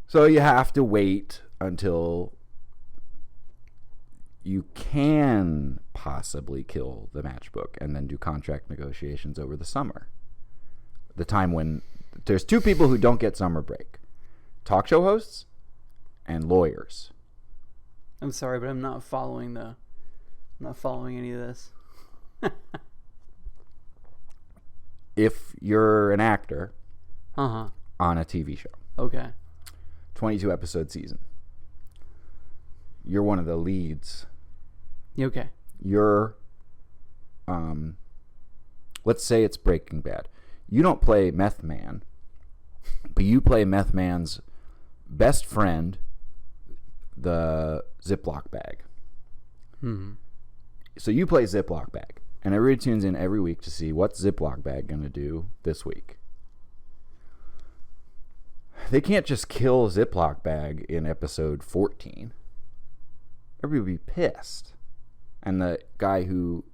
So you have to wait until you can possibly kill the matchbook and then do contract negotiations over the summer. The time when there's two people who don't get summer break. Talk show hosts and lawyers. I'm sorry, but I'm not following any of this. If you're an actor on a TV show, okay, 22 episode season, you're one of the leads. okay, You're let's say it's Breaking Bad. You don't play Meth Man, but you play Meth Man's best friend, the Ziploc bag. So you play Ziploc bag, and everybody tunes in every week to see what's Ziploc bag going to do this week. They can't just kill Ziploc bag in episode 14. Everybody would be pissed. And the guy who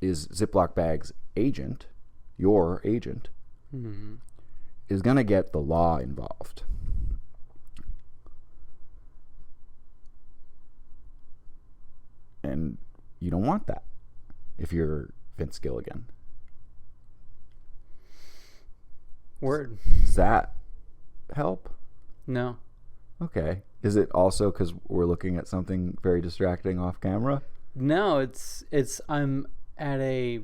is Ziploc bag's agent, your agent, is going to get the law involved. And you don't want that if you're Vince Gilligan. word. Does that help? No. Okay. Is it also because we're looking at something very distracting off camera? No, it's I'm at a,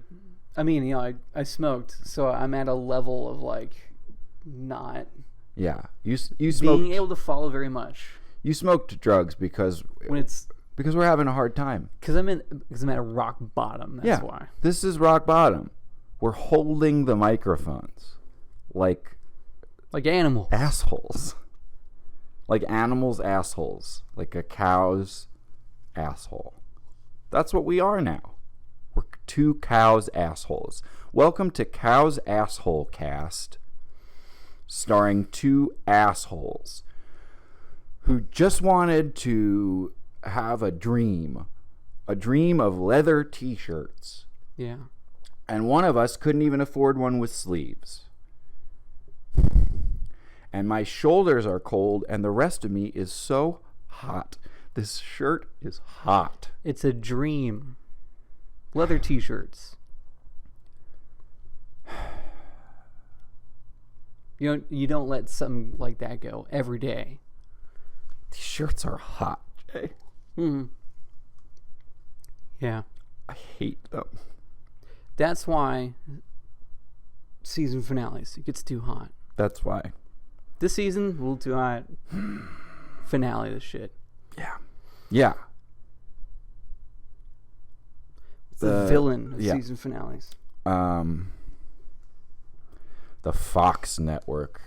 I mean, I smoked, so I'm at a level of like not Yeah. You being smoked. able to follow very much You smoked drugs because we're having a hard time. because I'm at a rock bottom. That's why. This is rock bottom. We're holding the microphones like Animals. assholes. Like animals' assholes. Like a cow's asshole. That's what we are now. We're two cows' assholes. Welcome to Cow's Asshole Cast, starring two assholes who just wanted to have a dream of leather t-shirts. Yeah. And one of us couldn't even afford one with sleeves. And my shoulders are cold, and the rest of me is so hot. This shirt is hot. It's a dream. Leather t-shirts. You don't let something like that go every day. These shirts are hot, Jay. Yeah. I hate them. That's why season finales, it gets too hot. That's why. This season, a little too hot. Finale, this shit. Yeah. Yeah. The villain of season finales. The Fox network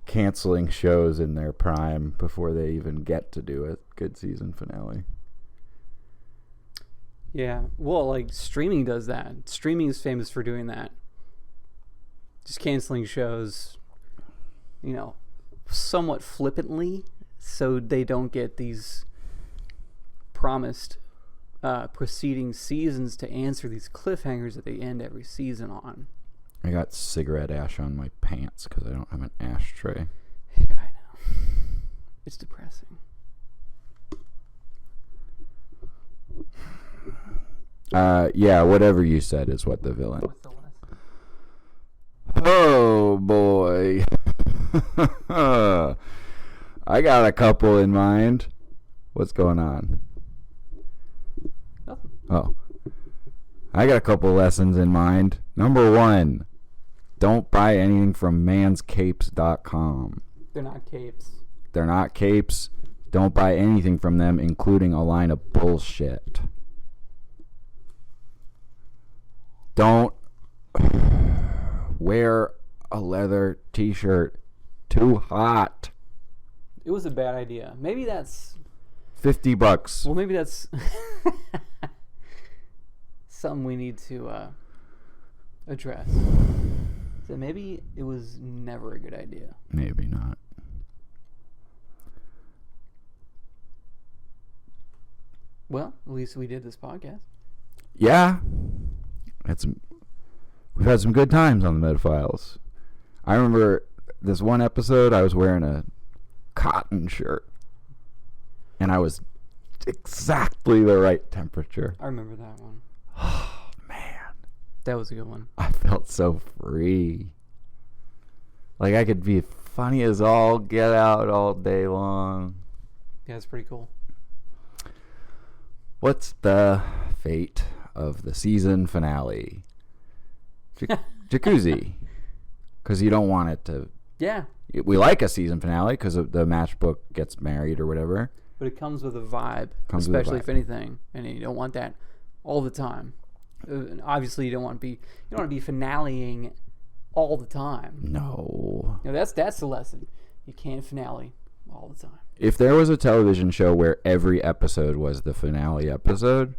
canceling shows in their prime before they even get to do a good season finale. Yeah. Well, like streaming does that. Streaming is famous for doing that. Just canceling shows, somewhat flippantly, so they don't get these promised preceding seasons to answer these cliffhangers that they end every season on. I got cigarette ash on my pants because I don't have an ashtray. Yeah, I know. It's depressing. Yeah, whatever you said is what the villain. What's the lesson? Oh boy. I got a couple in mind. What's going on? Nothing. Oh. I got a couple lessons in mind. Number 1, don't buy anything from manscapes.com. They're not capes. They're not capes. Don't buy anything from them, including a line of bullshit. Don't wear a leather t-shirt. Too hot. It was a bad idea. Maybe that's... $50. Well, maybe that's... something we need to address. So maybe it was never a good idea. Maybe not. Well, at least we did this podcast. Yeah. We've had some good times on the Metaphiles. I remember this one episode I was wearing a cotton shirt. And I was exactly the right temperature. I remember that one. Oh, man. That was a good one. I felt so free. Like I could be funny as all get out all day long. Yeah, it's pretty cool. What's the fate of the season finale? Jacuzzi. Because you don't want it to... Yeah. We like a season finale because the matchbook gets married or whatever. But it comes with a vibe, Comes with a especially vibe. if anything. And you don't want that all the time. Obviously, you don't want to be finaleing all the time. No. That's the lesson. You can't finale all the time. If there was a television show where every episode was the finale episode,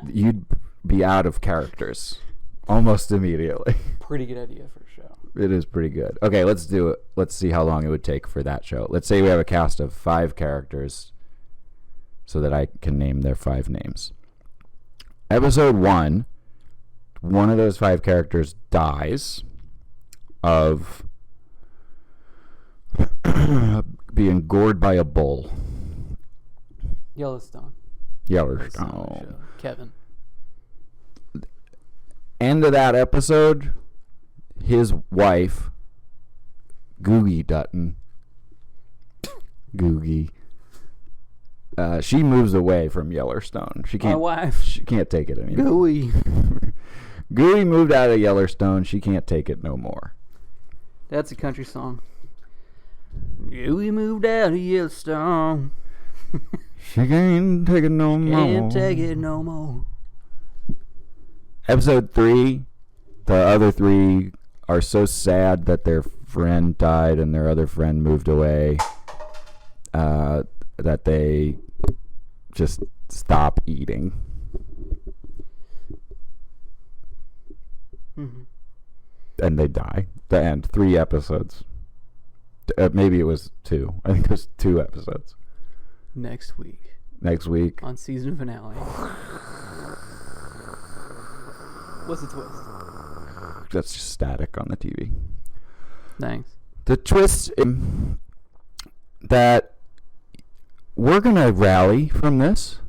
you'd be out of characters almost immediately. Pretty good idea for a show. It is pretty good. Okay, let's do it. Let's see how long it would take for that show. Let's say we have a cast of 5 characters so that I can name their 5 names. Episode 1, one of those 5 characters dies of being gored by a bull. Yellowstone. Yellowstone. Kevin. End of that episode, his wife, Googie Dutton, she moves away from Yellowstone. She can't. My wife. She can't take it anymore. Gooey. Gooey moved out of Yellowstone. She can't take it no more. That's a country song. Gooey moved out of Yellowstone. She can't take it no more. Can't take it no more. Episode 3, the other 3 are so sad that their friend died and their other friend moved away that they just stop eating. Mm-hmm. And they die. The end. 3 episodes. Maybe it was 2. I think it was 2 episodes. Next week. Next week. On season finale. What's the twist? That's just static on the TV. Thanks. The twist is that we're going to rally from this.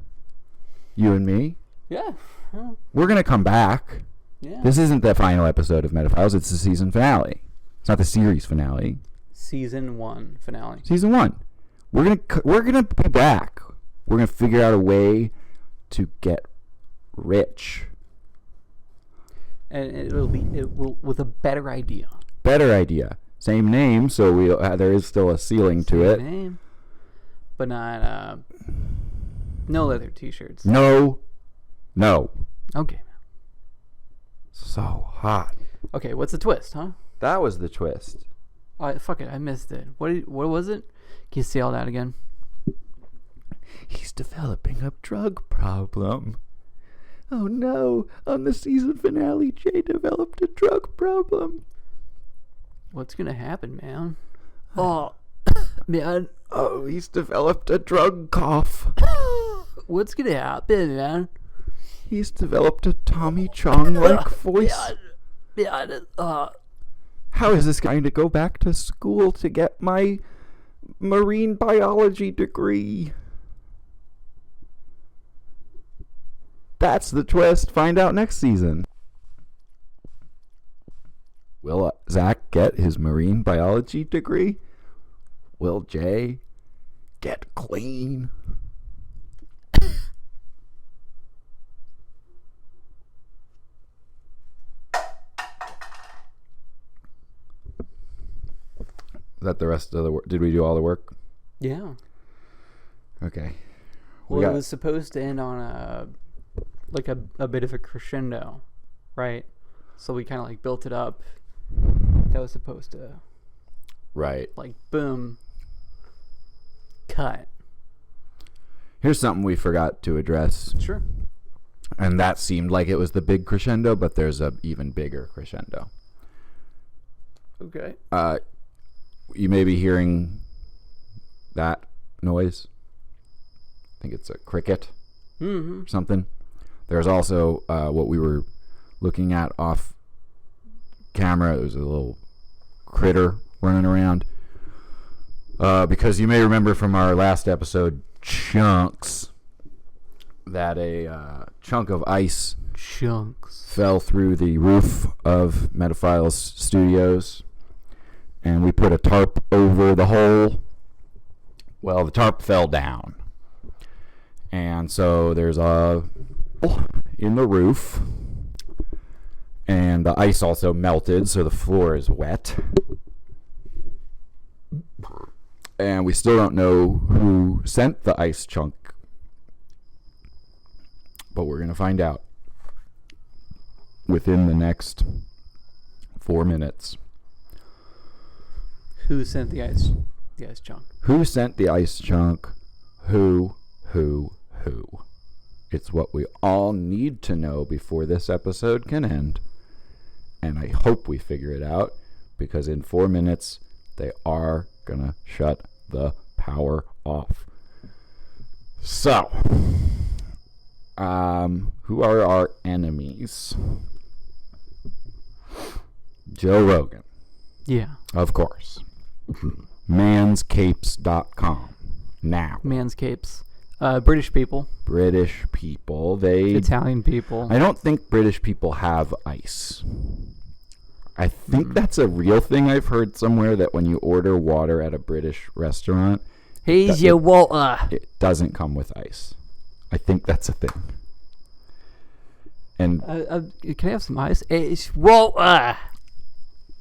You and me. Yeah. Well, We're going to come back. yeah. This isn't the final episode of Metaphiles. It's the season finale. It's not the series finale. Season 1 finale. Season 1. We're gonna be back. We're gonna figure out a way to get rich. And it will with a better idea. Better idea. Same name, so there is still a ceiling to it. Same name, but not no leather t-shirts. No. Okay. So hot. Okay, what's the twist, huh? That was the twist. Fuck it, I missed it. What was it? Can you say all that again? He's developing a drug problem. Oh no, on the season finale, Jay developed a drug problem. What's gonna happen, man? Oh, man. Oh, he's developed a drug cough. What's gonna happen, man? He's developed a Tommy Chong-like voice. Man, How is this going to go back to school to get my marine biology degree? That's the twist. Find out next season. Will Zach get his marine biology degree? Will Jay get clean? Is that the rest of the work? Did we do all the work? yeah. Okay. Well, it was supposed to end on a bit of a crescendo, right? So we kind of like built it up. That was supposed to Right. like boom, cut. Here's something we forgot to address. Sure. And that seemed like it was the big crescendo, but there's a even bigger crescendo. Okay. You may be hearing that noise. I think it's a cricket or something. There's also what we were looking at off camera. It was a little critter running around. Because you may remember from our last episode, Chunks, that a chunk of ice fell through the roof of Metaphiles Studios, and we put a tarp over the hole. Well, the tarp fell down, and so there's a hole in the roof, and the ice also melted, so the floor is wet. And we still don't know who sent the ice chunk, but we're going to find out within the next 4 minutes. Who sent the ice chunk? Who sent the ice chunk? Who? It's what we all need to know before this episode can end. And I hope we figure it out, because in 4 minutes, they are going to shut the power off. So, who are our enemies? Joe Rogan. Yeah. Of course. Manscapes.com. Now. Manscapes. British people. British people. Italian people. I don't think British people have ice. I think that's a real thing I've heard somewhere, that when you order water at a British restaurant, Here's your water. it doesn't come with ice. I think that's a thing. And Can I have some ice? It's water.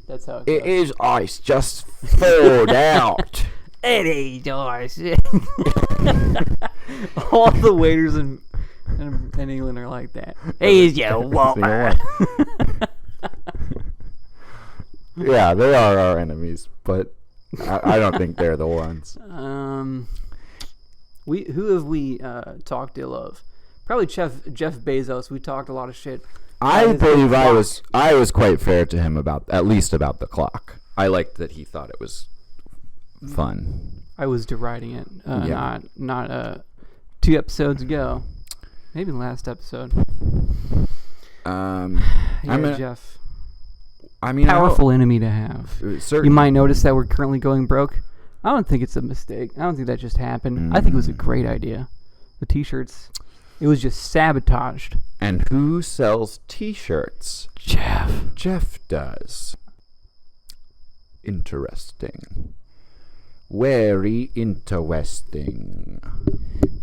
That's how it goes. it is ice, just thawed out. It is ice. All the waiters in England are like that. Here's your water. Yeah, they are our enemies, but I don't think they're the ones. Who have we talked ill of? Probably Jeff Bezos. We talked a lot of shit. I believe I was quite fair to him at least about the clock. I liked that he thought it was fun. I was deriding it. Yeah. Not 2 episodes ago. Maybe the last episode. Jeff. I mean, Powerful enemy to have. Certainly. You might notice that we're currently going broke. I don't think it's a mistake. I don't think that just happened. I think it was a great idea. The t-shirts. It was just sabotaged. And who sells t-shirts? Jeff does. Interesting. Very interesting.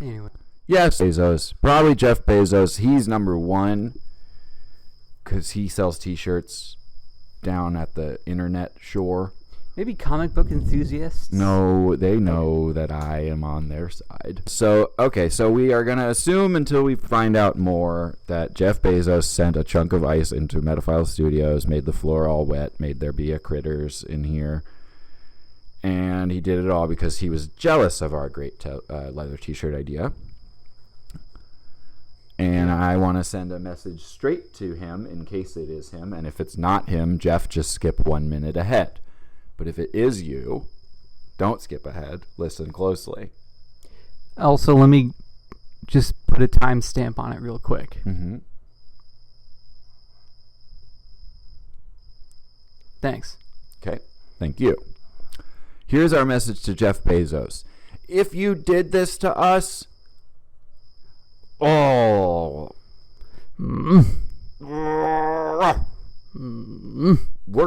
Anyway. Yes, Bezos. Probably Jeff Bezos. He's number one because he sells t-shirts down at the internet shore. Maybe comic book enthusiasts? No, they know that I am on their side. So we are going to assume until we find out more that Jeff Bezos sent a chunk of ice into Metaphile Studios, made the floor all wet, made there be a critters in here. And And he did it all because he was jealous of our great leather t-shirt idea. And I want to send a message straight to him in case it is him. And if it's not him, Jeff, just skip 1 minute ahead. But if it is you, don't skip ahead. Listen closely. Also, let me just put a timestamp on it real quick. Mm-hmm. Thanks. Okay, thank you. Here's our message to Jeff Bezos. If you did this to us, we're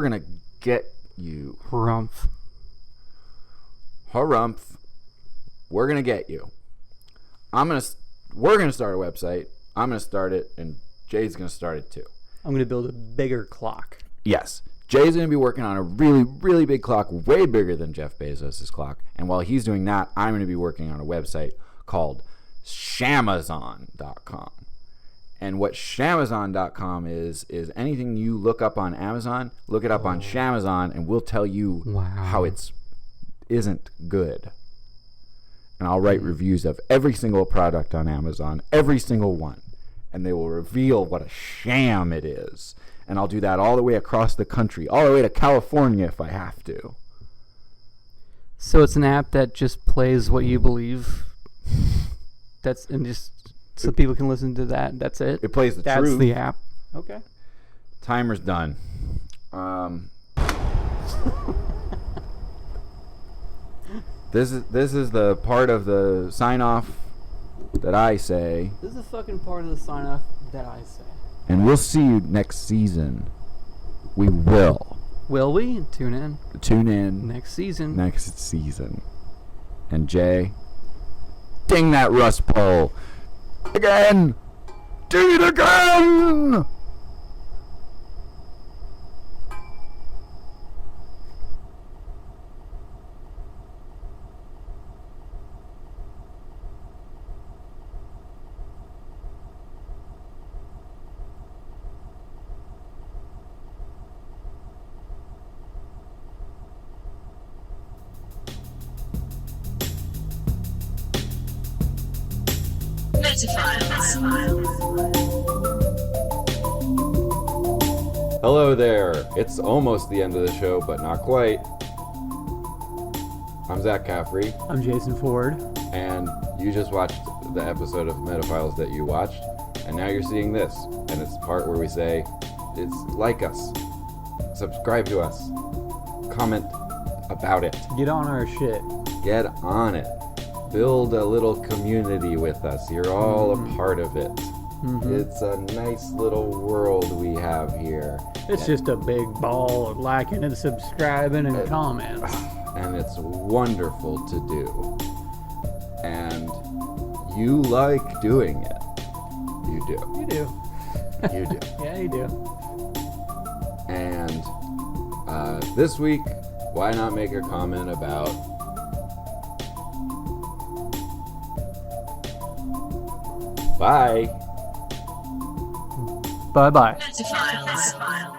gonna get you. Harumph. Harumph. We're gonna get you. We're gonna start a website. I'm gonna start it, and Jay's gonna start it too. I'm going to build a bigger clock. Yes. Jay's going to be working on a really, really big clock, way bigger than Jeff Bezos' clock. And while he's doing that, I'm going to be working on a website called Shamazon.com. And what Shamazon.com is anything you look up on Amazon, look it up on Shamazon, and we'll tell you how it isn't good. And I'll write reviews of every single product on Amazon, every single one. And they will reveal what a sham it is. And I'll do that all the way across the country, all the way to California if I have to. So it's an app that just plays what you believe. And just so people can listen to that. That's it. It plays the That's truth. the app. Okay. Timer's done. This is the part of the sign off that I say. This is the fucking part of the sign off that I say. And we'll see you next season. We will. Will we? Tune in. Tune in Next season. next season. And Jay, ding that rust pole. Again. Do it again. Hello there. It's almost the end of the show, but not quite. I'm Zach Caffrey, I'm Jason Ford. and you just watched the episode of Metaphiles that you watched, and now you're seeing this, and it's the part where we say, it's like us, subscribe to us, comment about it, Get on our shit. get on it, build a little community with us. You're all a part of it. It's a nice little world we have here. It's just a big ball of liking and subscribing and comments. And it's wonderful to do. And you like doing it. You do. You do. You do. Yeah, you do. And this week, why not make a comment about bye. Bye-bye. Metaphiles.